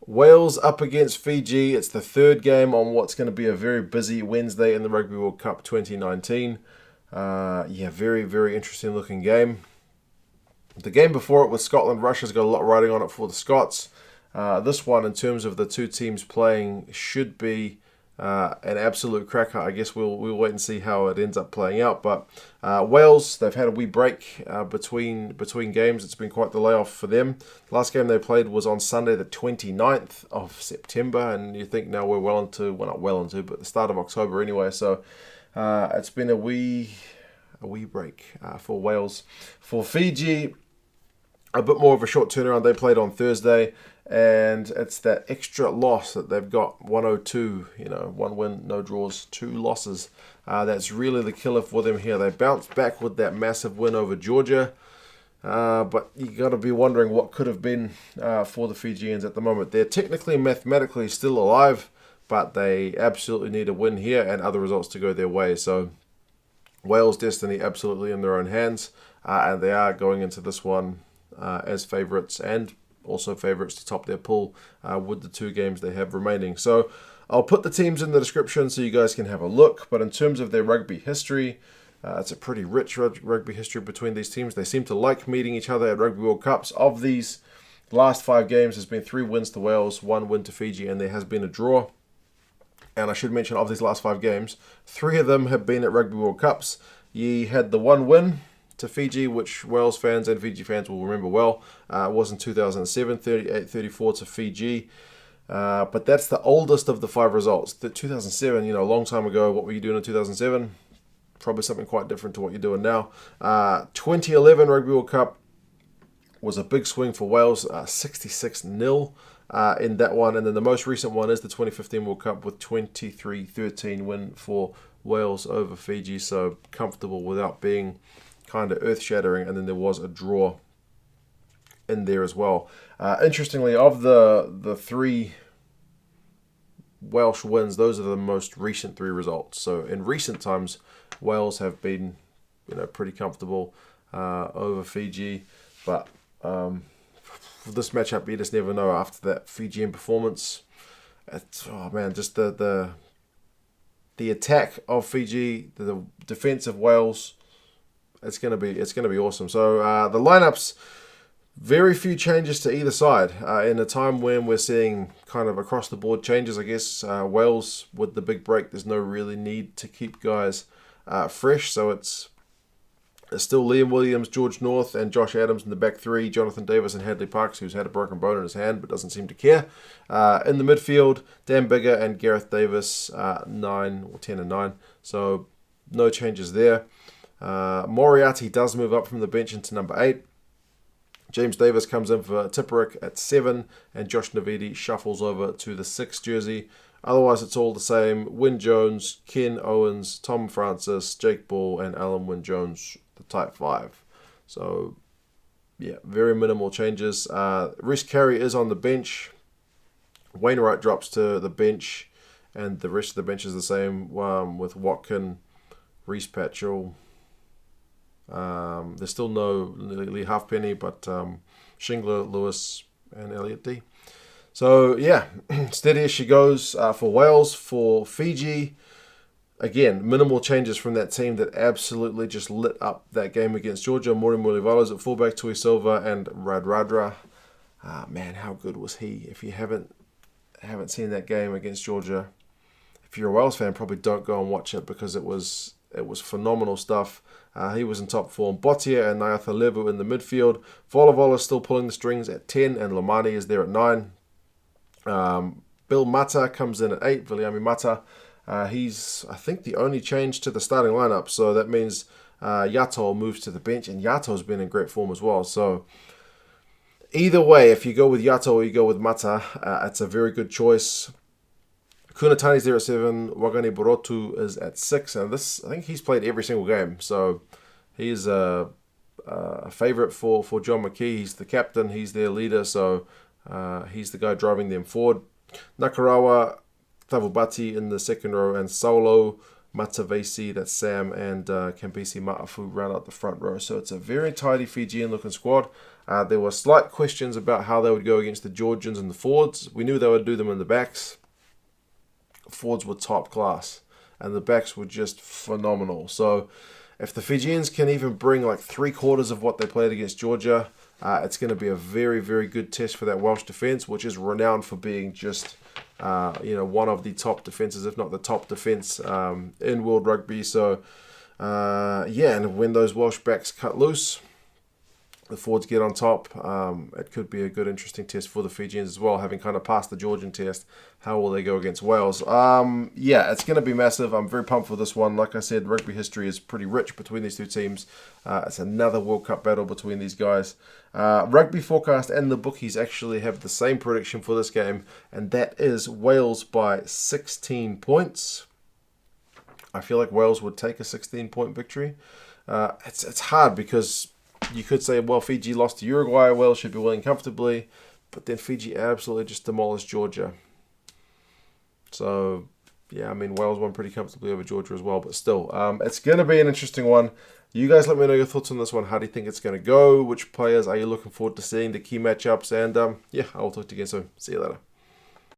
Wales up against Fiji. It's the third game on what's going to be a very busy Wednesday in the Rugby World Cup 2019. Very, very interesting looking game. The game before it was Scotland-Russia's got a lot riding on it for the Scots. This one, in terms of the two teams playing, should be an absolute cracker. I guess we'll wait and see how it ends up playing out. But Wales, they've had a wee break between games. It's been quite the layoff for them. The last game they played was on Sunday, the 29th of September, and you think now we're not well into, but the start of October anyway. So it's been a wee break for Wales. For Fiji, a bit more of a short turnaround. They played on Thursday, and it's that extra loss that they've got, 102, 1 win, no draws, 2 losses. That's really the killer for them here. They bounced back with that massive win over Georgia, but you got to be wondering what could have been for the Fijians at the moment. They're technically, mathematically still alive, but they absolutely need a win here and other results to go their way. So Wales' destiny absolutely in their own hands, and they are going into this one as favourites, and also favourites to top their pool with the 2 games they have remaining. So I'll put the teams in the description so you guys can have a look. But in terms of their rugby history, it's a pretty rich rugby history between these teams. They seem to like meeting each other at Rugby World Cups. Of these last 5 games, there's been 3 wins to Wales, 1 win to Fiji, and there has been a draw. And I should mention, of these last 5 games, 3 of them have been at Rugby World Cups. Ye had the 1 win to Fiji, which Wales fans and Fiji fans will remember well. It was in 2007, 38-34 to Fiji. But that's the oldest of the 5 results. The 2007, a long time ago. What were you doing in 2007? Probably something quite different to what you're doing now. 2011 Rugby World Cup was a big swing for Wales, 66-0 in that one. And then the most recent one is the 2015 World Cup with 23-13 win for Wales over Fiji. So comfortable without being kind of earth-shattering. And then there was a draw in there as well. Interestingly, of the 3 Welsh wins, those are the most recent 3 results. So in recent times, Wales have been, pretty comfortable over Fiji. But for this matchup, you just never know. After that Fijian performance, just the attack of Fiji, the defense of Wales, it's gonna be awesome. So the lineups. Very few changes to either side in a time when we're seeing kind of across the board changes. I guess Wales, with the big break, there's no really need to keep guys fresh. So it's still Liam Williams, George North, and Josh Adams in the back 3. Jonathan Davies and Hadley Parkes, who's had a broken bone in his hand but doesn't seem to care. In the midfield, Dan Biggar and Gareth Davies, 10 and 9. So no changes there. Moriarty does move up from the bench into number 8. James Davis comes in for Tipperick at 7, and Josh Navidi shuffles over to the 6 jersey. Otherwise, it's all the same. Wyn Jones, Ken Owens, Tom Francis, Jake Ball, and Alun Wyn Jones, the type 5. So, very minimal changes. Rhys Carre is on the bench. Wainwright drops to the bench, and the rest of the bench is the same with Watkin, Rhys, Patchell. There's still no Lee Halfpenny, but Shingler, Lewis, and Elliot D. So, steady as she goes for Wales. For Fiji, again, minimal changes from that team that absolutely just lit up that game against Georgia. Murimurivalu at fullback, Tuisova and Radradra. Man, how good was he? If you haven't seen that game against Georgia, if you're a Wales fan, probably don't go and watch it, because it was phenomenal stuff. He was in top form. Botia and Nayacalevu in the midfield. Volavola is still pulling the strings at 10, and Lomani is there at 9. Bill Mata comes in at 8. Viliame Mata. He's, I think, the only change to the starting lineup. So that means Yato moves to the bench, and Yato's been in great form as well. So either way, if you go with Yato or you go with Mata, it's a very good choice. Kunatani's there at 7. Wagani Borotu is at 6. And this, I think he's played every single game. So he's a favourite for John McKee. He's the captain. He's their leader. So he's the guy driving them forward. Nakarawa, Tavubati in the second row. And Solo, Matavesi, that's Sam, and Kambisi Ma'afu round out the front row. So it's a very tidy Fijian looking squad. There were slight questions about how they would go against the Georgians and the forwards. We knew they would do them in the backs. Forwards were top class, and the backs were just phenomenal. So if the Fijians can even bring like 3/4 of what they played against Georgia, it's going to be a very, very good test for that Welsh defence, which is renowned for being just one of the top defences, if not the top defence in World Rugby. So and when those Welsh backs cut loose, the forwards get on top, it could be a good, interesting test for the Fijians as well, having kind of passed the Georgian test. How will they go against Wales? It's going to be massive. I'm very pumped for this one. Like I said, rugby history is pretty rich between these two teams. It's another World Cup battle between these guys. Rugby Forecast and the bookies actually have the same prediction for this game, and that is Wales by 16 points. I feel like Wales would take a 16-point victory. It's hard because you could say, well, Fiji lost to Uruguay, Wales should be winning comfortably, but then Fiji absolutely just demolished Georgia. So, Wales won pretty comfortably over Georgia as well, but still, it's going to be an interesting one. You guys let me know your thoughts on this one. How do you think it's going to go? Which players are you looking forward to seeing? The key matchups, and I'll talk to you again soon. See you later.